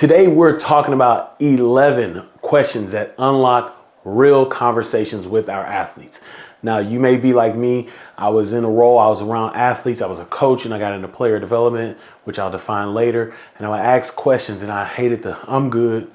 Today, we're talking about 11 questions that unlock real conversations with our athletes. Now, you may be like me. I was in a role, I was around athletes, I was a coach, and I got into player development, which I'll define later. And I would ask questions, and I hated the, I'm good,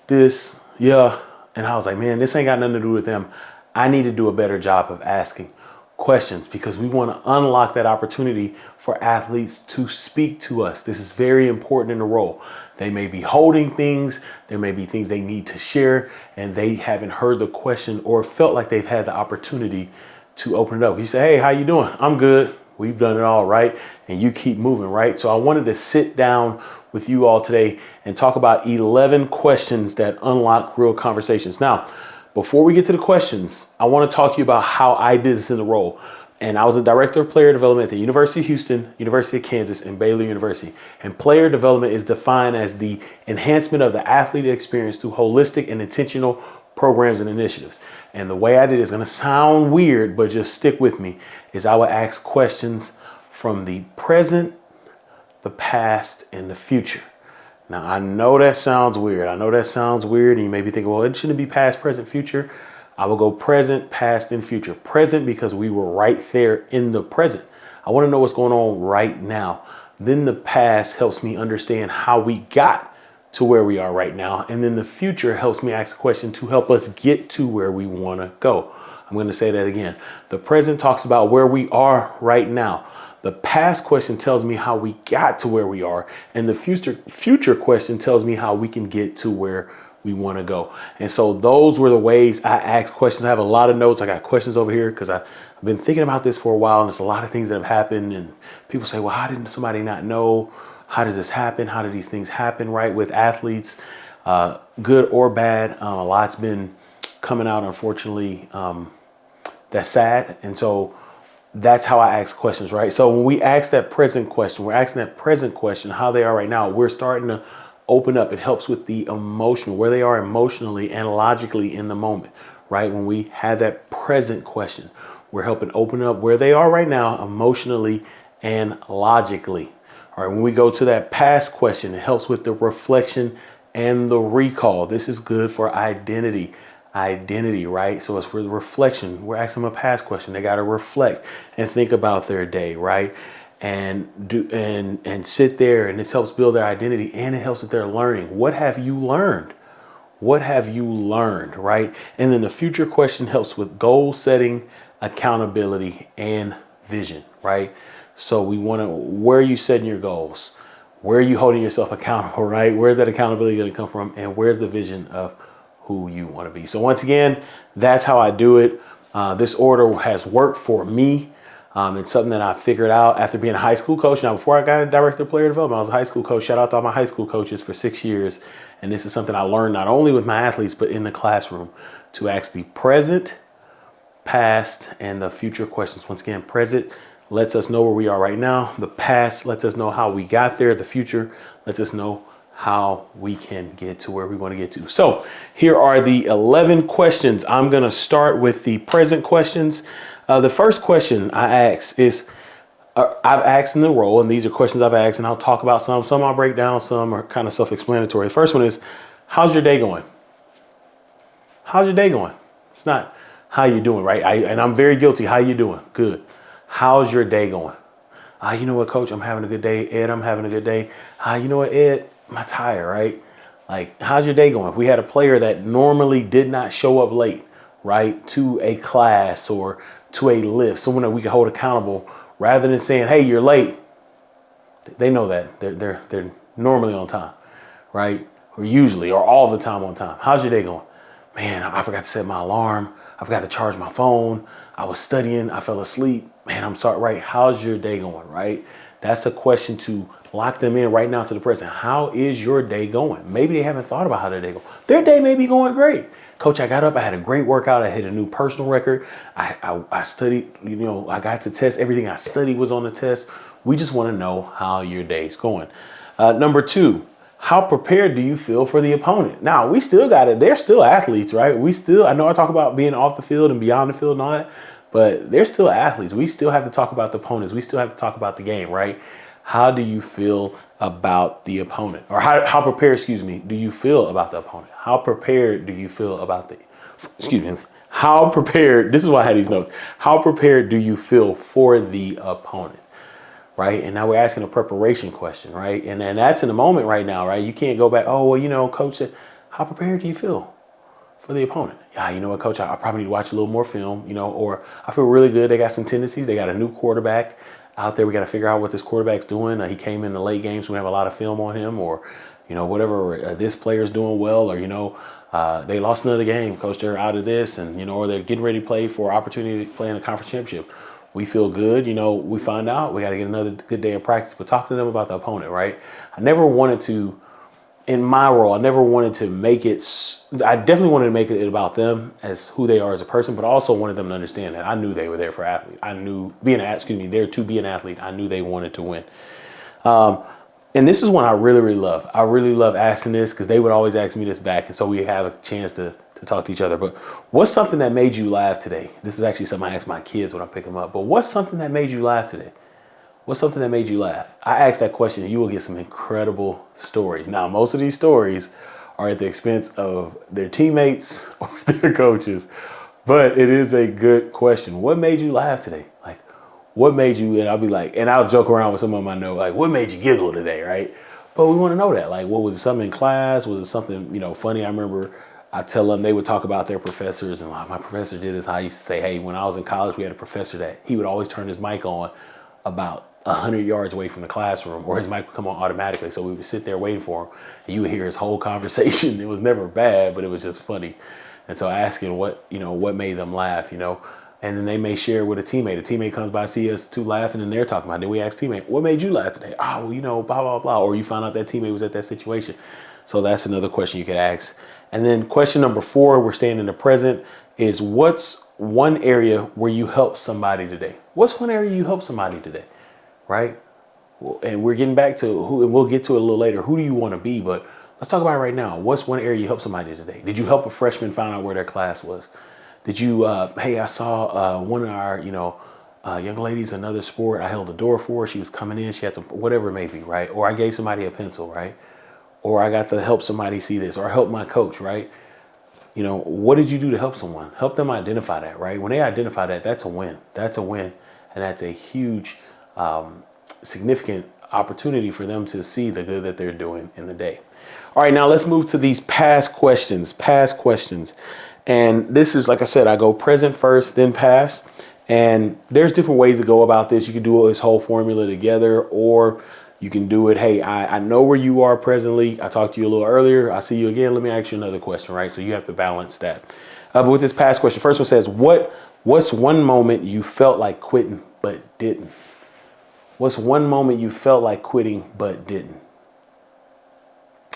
this, yeah. And I was like, man, this ain't got nothing to do with them. I need to do a better job of asking questions because we want to unlock that opportunity for athletes to speak to us. This is very important in the role. They may be holding things, there may be things they need to share, and they haven't heard the question or felt like they've had the opportunity to open it up. You say, hey, how you doing? I'm good. We've done it all right. And you keep moving, right? So I wanted to sit down with you all today and talk about 11 questions that unlock real conversations. Now, before we get to the questions, I want to talk to you about how I did this in the role. And I was a director of player development at the University of Houston, University of Kansas, and Baylor University. And player development is defined as the enhancement of the athlete experience through holistic and intentional programs and initiatives. And the way I did it is going to sound weird, but just stick with me, is I would ask questions from the present, the past, and the future. Now, I know that sounds weird. And you may be thinking, well, it shouldn't be past, present, future. I will go present, past, and future. Present because we were right there in the present. I want to know what's going on right now. Then the past helps me understand how we got to where we are right now. And then the future helps me ask a question to help us get to where we want to go. I'm going to say that again. The present talks about where we are right now. The past question tells me how we got to where we are. And the future question tells me how we can get to where we want to go. And so those were the ways I asked questions. I have a lot of notes. I got questions over here because I've been thinking about this for a while. And there's a lot of things that have happened. And people say, well, how didn't somebody not know? How does this happen? How do these things happen, right? With athletes, good or bad. A lot's been coming out, unfortunately, that's sad. And so that's how I ask questions, right? So when we ask that present question, we're asking that present question, how they are right now, we're starting to open up. It helps with the emotional, where they are emotionally and logically in the moment, right? When we have that present question, we're helping open up where they are right now, emotionally and logically. All right, when we go to that past question, it helps with the reflection and the recall. This is good for identity, right? So it's for the reflection. We're asking them a past question. They got to reflect and think about their day, right? And sit there, and this helps build their identity, and it helps with their learning. What have you learned? What have you learned, right? And then the future question helps with goal setting, accountability, and vision, right? So we want to, where are you setting your goals? Where are you holding yourself accountable, right? Where's that accountability going to come from? And where's the vision of who you want to be? So once again, that's how I do it. This order has worked for me. It's something that I figured out after being a high school coach. Now, before I got a director of player development, I was a high school coach. Shout out to all my high school coaches for 6 years. And this is something I learned not only with my athletes, but in the classroom to ask the present, past, and the future questions. Once again, present lets us know where we are right now. The past lets us know how we got there. The future lets us know how we can get to where we want to get to. So here are the 11 questions. I'm going to start with the present questions. The first question I ask is, I've asked in the role, and these are questions I've asked, and I'll talk about some. Some I'll break down, some are kind of self-explanatory. The first one is, how's your day going? How's your day going? It's not how you doing, right? And I'm very guilty. How you doing? Good. How's your day going? You know what, coach? I'm having a good day. Ed, I'm having a good day. You know what, Ed? I'm tired, right? Like, how's your day going? If we had a player that normally did not show up late, right, to a class or to a lift, someone that we can hold accountable, rather than saying, hey, you're late. They know that they're normally on time, right? Or usually, or all the time on time. How's your day going? Man, I forgot to set my alarm. I forgot to charge my phone. I was studying. I fell asleep. Man, I'm sorry, right? How's your day going, right? That's a question to lock them in right now to the present. How is your day going? Maybe they haven't thought about how their day goes. Their day may be going great. Coach, I got up, I had a great workout. I hit a new personal record. I studied, I got to test. Everything I studied was on the test. We just want to know how your day's going. Number 2, how prepared do you feel for the opponent? Now, we still got it. They're still athletes, right? I know I talk about being off the field and beyond the field and all that, but they're still athletes. We still have to talk about the opponents. We still have to talk about the game, right? How do you feel about the opponent? Or how prepared, do you feel about the opponent? How prepared do you feel about how prepared, this is why I had these notes. How prepared do you feel for the opponent? Right? And now we're asking a preparation question, right? And then that's in the moment right now, right? You can't go back, oh, well, coach said, how prepared do you feel for the opponent? Yeah, you know what, coach, I probably need to watch a little more film, or I feel really good. They got some tendencies. They got a new quarterback out there. We got to figure out what this quarterback's doing. He came in the late games. So we have a lot of film on him, or, whatever, this player's doing well, or, they lost another game. Coach, they're out of this, and, or they're getting ready to play for opportunity to play in the conference championship. We feel good. We find out we got to get another good day of practice, but talking to them about the opponent, right? I never wanted to, in my role, I never wanted to make it, I definitely wanted to make it about them as who they are as a person, but I also wanted them to understand that I knew they were there for athlete. I knew there to be an athlete. I knew they wanted to win. And this is one I really, really love. I really love asking this because they would always ask me this back. And so we have a chance to talk to each other. But what's something that made you laugh today? This is actually something I ask my kids when I pick them up. But what's something that made you laugh today? What's something that made you laugh? I asked that question and you will get some incredible stories. Now, most of these stories are at the expense of their teammates or their coaches. But it is a good question. What made you laugh today? Like, what made you, and I'll be like, and I'll joke around with some of them I know, like, what made you giggle today, right? But we want to know that. Like, what was it, something in class? Was it something, funny? I remember I tell them, they would talk about their professors, and my professor did this. I used to say, hey, when I was in college, we had a professor that he would always turn his mic on about 100 yards away from the classroom, or his mic would come on automatically. So we would sit there waiting for him, and you would hear his whole conversation. It was never bad, but it was just funny. And so asking what made them laugh, and then they may share with a teammate. A teammate comes by, see us two laughing, and they're talking about it. Then we ask teammate, what made you laugh today? Oh, well, blah, blah, blah. Or you found out that teammate was at that situation. So that's another question you could ask. And then question number 4, we're staying in the present, is what's one area where you helped somebody today? What's one area you helped somebody today, right? And we're getting back to who, and we'll get to it a little later. Who do you want to be? But let's talk about it right now. What's one area you helped somebody today? Did you help a freshman find out where their class was? Did you, hey, I saw one of our, young ladies, another sport, I held the door for her. She was coming in. She had some, whatever it may be, right? Or I gave somebody a pencil, right? Or I got to help somebody see this, or help my coach, right? What did you do to help someone? Help them identify that, right? When they identify that, that's a win. That's a win. And that's a huge, significant opportunity for them to see the good that they're doing in the day. All right, now let's move to these past questions. And this is, like I said, I go present first, then past. And there's different ways to go about this. You can do this whole formula together, or you can do it, hey, I know where you are presently. I talked to you a little earlier. I see you again. Let me ask you another question, right? So you have to balance that. But with this past question, first one says, what's one moment you felt like quitting but didn't? What's one moment you felt like quitting but didn't?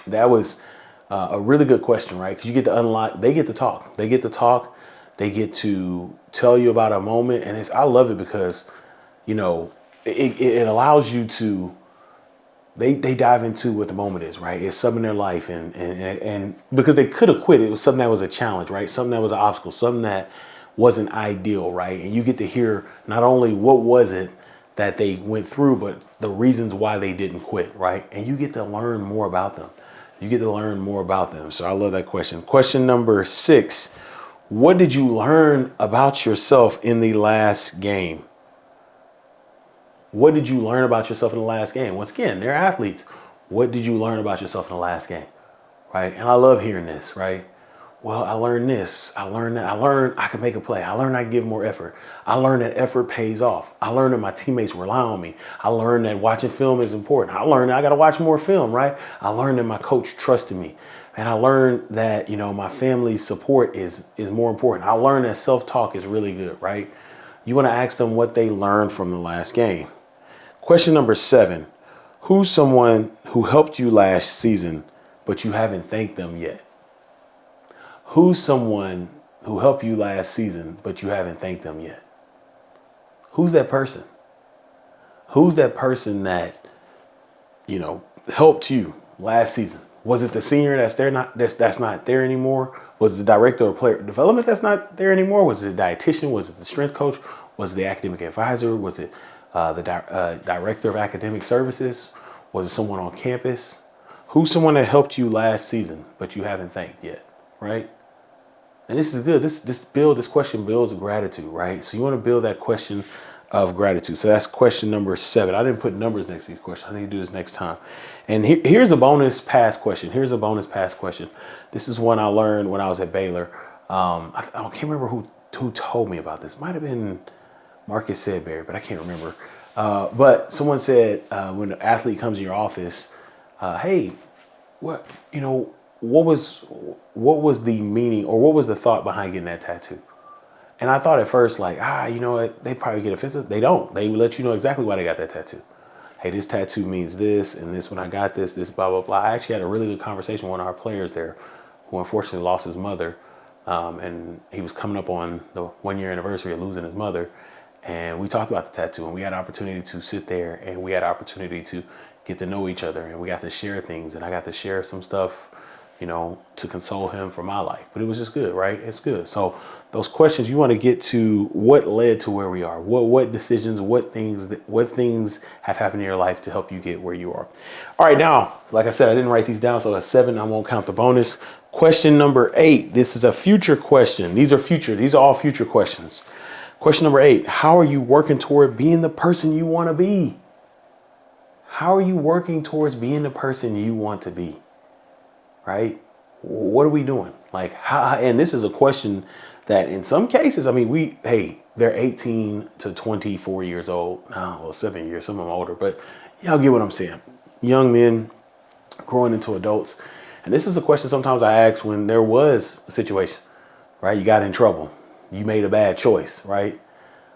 That was a really good question, right? Because you get to unlock, they get to talk. They get to tell you about a moment. And I love it because, it allows you to, they dive into what the moment is, right? It's something in their life. And because they could have quit, it was something that was a challenge, right? Something that was an obstacle, something that wasn't ideal, right? And you get to hear not only what was it that they went through, but the reasons why they didn't quit, right? And you get to learn more about them. So I love that question. Question number 6, what did you learn about yourself in the last game? What did you learn about yourself in the last game? Once again, they're athletes. What did you learn about yourself in the last game? Right? And I love hearing this, right? Well, I learned this. I learned that. I learned I can make a play. I learned I can give more effort. I learned that effort pays off. I learned that my teammates rely on me. I learned that watching film is important. I learned that I got to watch more film, right? I learned that my coach trusted me. And I learned that, my family's support is more important. I learned that self-talk is really good, right? You want to ask them what they learned from the last game. Question number 7, who's someone who helped you last season, but you haven't thanked them yet? Who's someone who helped you last season, but you haven't thanked them yet? Who's that person? Who's that person that, helped you last season? Was it the senior that's not there anymore? Was it the director of player development that's not there anymore? Was it the dietitian? Was it the strength coach? Was it the academic advisor? Was it The director of academic services? Was it someone on campus? Who's someone that helped you last season, but you haven't thanked yet, right? And this is good. This question builds gratitude, right? So you want to build that question of gratitude. So that's question number 7. I didn't put numbers next to these questions. I need to do this next time. And here's a bonus pass question. This is one I learned when I was at Baylor. I can't remember who told me about this. Might have been Marcus Sedberry, but I can't remember. But someone said when an athlete comes in your office, hey, what was the meaning or what was the thought behind getting that tattoo? And I thought at first, like, you know what? They probably get offensive. They don't. They let you know exactly why they got that tattoo. Hey, this tattoo means this, and this when I got this, blah, blah, blah. I actually had a really good conversation with one of our players there who unfortunately lost his mother. And he was coming up on the 1-year anniversary of losing his mother. And we talked about the tattoo, and we had opportunity to sit there, and we had opportunity to get to know each other, and we got to share things, and I got to share some stuff, to console him for my life. But it was just good, right? It's good. So those questions, you want to get to what led to where we are, what decisions, what things have happened in your life to help you get where you are. All right, now, like I said, I didn't write these down, so that's 7. I won't count the bonus. Question number 8. This is a future question. These are all future questions. Question number 8. How are you working toward being the person you want to be? How are you working towards being the person you want to be? Right? What are we doing? Like, how? And this is a question that in some cases, I mean, they're 18 to 24 years old. Well, 7 years, some of them older, but y'all get what I'm saying. Young men growing into adults. And this is a question sometimes I ask when there was a situation, right? You got in trouble. You made a bad choice, right?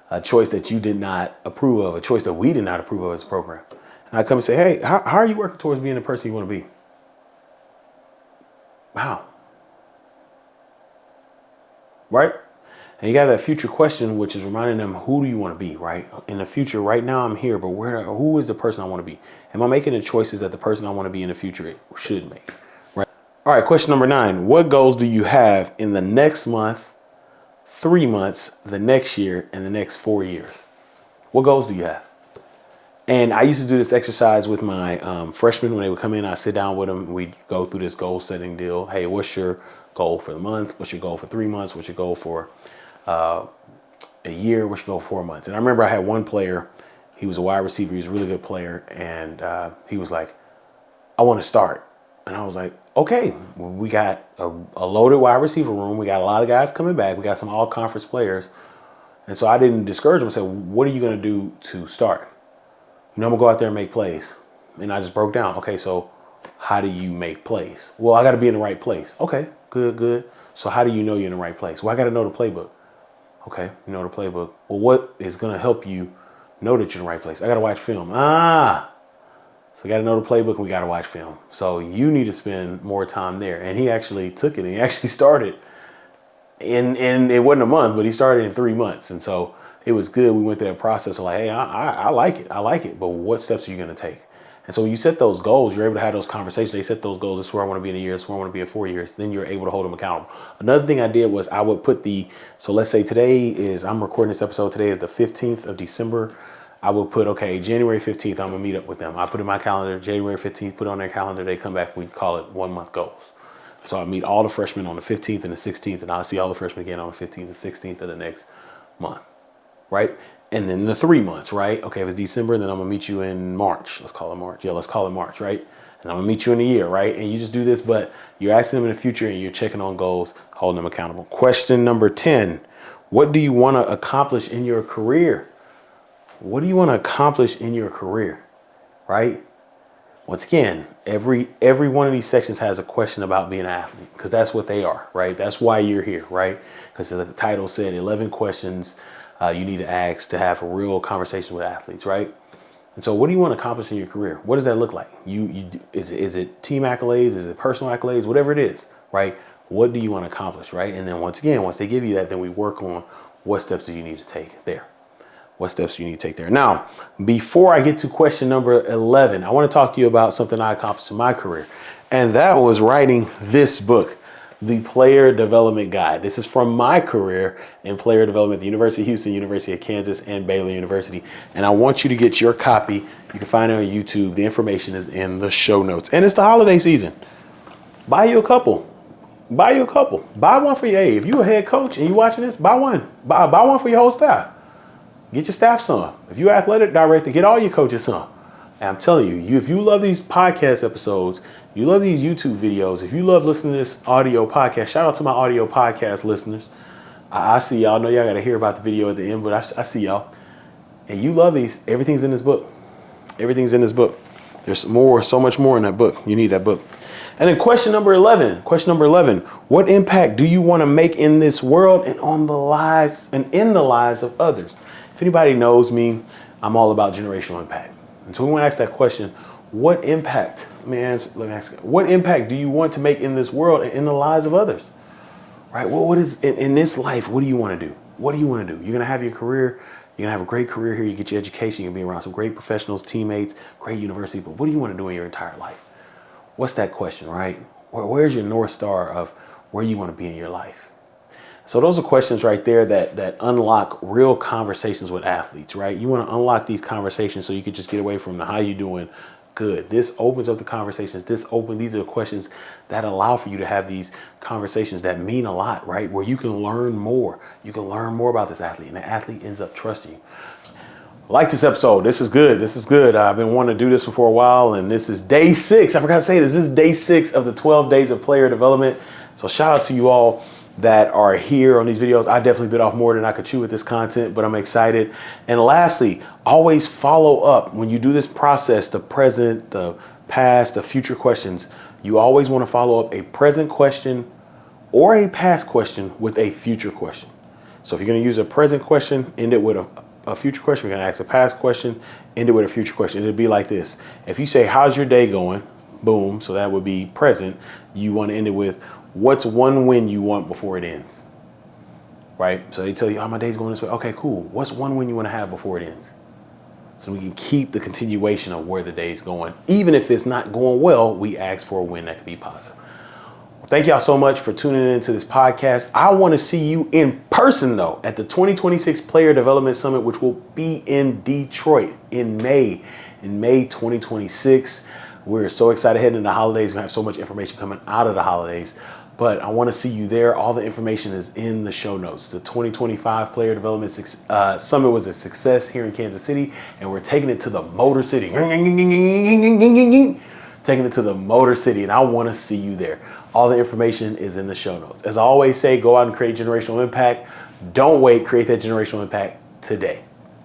A choice that you did not approve of, a choice that we did not approve of as a program. And I come and say, hey, how are you working towards being the person you want to be? How? Right? And you got that future question, which is reminding them, who do you want to be, right? In the future, right now I'm here, but who is the person I want to be? Am I making the choices that the person I want to be in the future should make, right? All right, question number 9. What goals do you have in the next month, 3 months, the next year, and the next 4 years? What goals do you have? And I used to do this exercise with my freshmen when they would come in. I sit down with them. We'd go through this goal setting deal. Hey, what's your goal for the month? What's your goal for 3 months? What's your goal for a year? What's your goal for 4 months? And I remember I had one player. He was a wide receiver. He was a really good player. And he was like, I want to start. And I was like, okay, we got a loaded wide receiver room. We got a lot of guys coming back. We got some all conference players. And so I didn't discourage him. I said, what are you going to do to start? I'm going to go out there and make plays. And I just broke down. Okay, so how do you make plays? Well, I got to be in the right place. Okay, good. So how do you know you're in the right place? Well, I got to know the playbook. Okay, you know the playbook. Well, what is going to help you know that you're in the right place? I got to watch film. So we got to know the playbook and we got to watch film. So you need to spend more time there. And he actually took it and he actually started in it wasn't a month, but he started in 3 months. And so it was good. We went through that process of like, hey, I like it. But what steps are you going to take? And so when you set those goals, you're able to have those conversations. They set those goals. This is where I want to be in a year. This is where I want to be in 4 years. Then you're able to hold them accountable. Another thing I did was I would put so let's say I'm recording this episode. Today is the 15th of December. I would put, okay, January 15th, I'm going to meet up with them. I put in my calendar, January 15th, put on their calendar. They come back. We call it 1 month goals. So I meet all the freshmen on the 15th and the 16th, and I'll see all the freshmen again on the 15th and 16th of the next month. Right? And then the 3 months, right? Okay, if it's December, then I'm gonna meet you in March. Let's call it March. Yeah, let's call it March, right? And I'm gonna meet you in a year, right? And you just do this, but you're asking them in the future and you're checking on goals, holding them accountable. Question number 10. What do you want to accomplish in your career? What do you want to accomplish in your career? Right? Once again, every one of these sections has a question about being an athlete, because that's what they are, right? That's why you're here, right? Because the title said 11 questions you need to ask to have a real conversation with athletes, right? And so what do you want to accomplish in your career? What does that look like? Is it team accolades? Is it personal accolades? Whatever it is, right? What do you want to accomplish, right? And then once again, once they give you that, then we work on what steps do you need to take there. What steps do you need to take there? Now, before I get to question number 11, I want to talk to you about something I accomplished in my career. And that was writing this book. the player development guide. This is from my career in player development at the University of Houston, University of Kansas, and Baylor University. And I want you to get your copy. You can find it on YouTube. The information is in the show notes. And it's the holiday season. Buy you a couple. Buy you a couple. Buy one for your A. If you're a head coach and you watching this, buy one. Buy one for your whole staff. Get your staff some. If you're athletic director, get all your coaches some. And I'm telling you, if you love these podcast episodes, you love these YouTube videos, if you love listening to this audio podcast, shout out to my audio podcast listeners. I see y'all. I know y'all got to hear about the video at the end, but I see y'all. And you love these. Everything's in this book. Everything's in this book. There's more, so much more in that book. You need that book. And then question number 11. Question number 11. What impact do you want to make in this world and on the lives and in the lives of others? If anybody knows me, I'm all about generational impact. And so we want to ask that question, what impact, let me ask you, what impact do you want to make in this world and in the lives of others? Right? Well, what is in this life, what do you want to do? What do you want to do? You're going to have your career. You're going to have a great career here. You get your education. You're going to be around some great professionals, teammates, great university. But what do you want to do in your entire life? What's that question, right? Where's your North Star of where you want to be in your life? So those are questions right there that unlock real conversations with athletes, right? You want to unlock these conversations so you can just get away from the how you doing good. This opens up the conversations. These are the questions that allow for you to have these conversations that mean a lot, right? Where you can learn more. You can learn more about this athlete and the athlete ends up trusting you. Like this episode. This is good. This is good. I've been wanting to do this for a while, and this is day 6. I forgot to say this. This is day 6 of the 12 days of player development. So shout out to you all that are here on these videos. I definitely bit off more than I could chew with this content, but I'm excited. And lastly, always follow up when you do this process, the present, the past, the future questions. You always want to follow up a present question or a past question with a future question. So if you're going to use a present question, end it with a future question. We're going to ask a past question, end it with a future question. It'll be like this. If you say, how's your day going? Boom. So that would be present. You want to end it with, what's one win you want before it ends? Right? So they tell you, oh, my day's going this way. Okay, cool. What's one win you want to have before it ends? So we can keep the continuation of where the day's going. Even if it's not going well, we ask for a win that could be positive. Well, thank y'all so much for tuning into this podcast. I want to see you in person, though, at the 2026 Player Development Summit, which will be in Detroit in May 2026. We're so excited heading into the holidays. We're going to have so much information coming out of the holidays. But I want to see you there. All the information is in the show notes. The 2025 Player Development Summit was a success here in Kansas City, and we're taking it to the Motor City. Taking it to the Motor City, and I want to see you there. All the information is in the show notes. As I always say, go out and create generational impact. Don't wait. Create that generational impact today.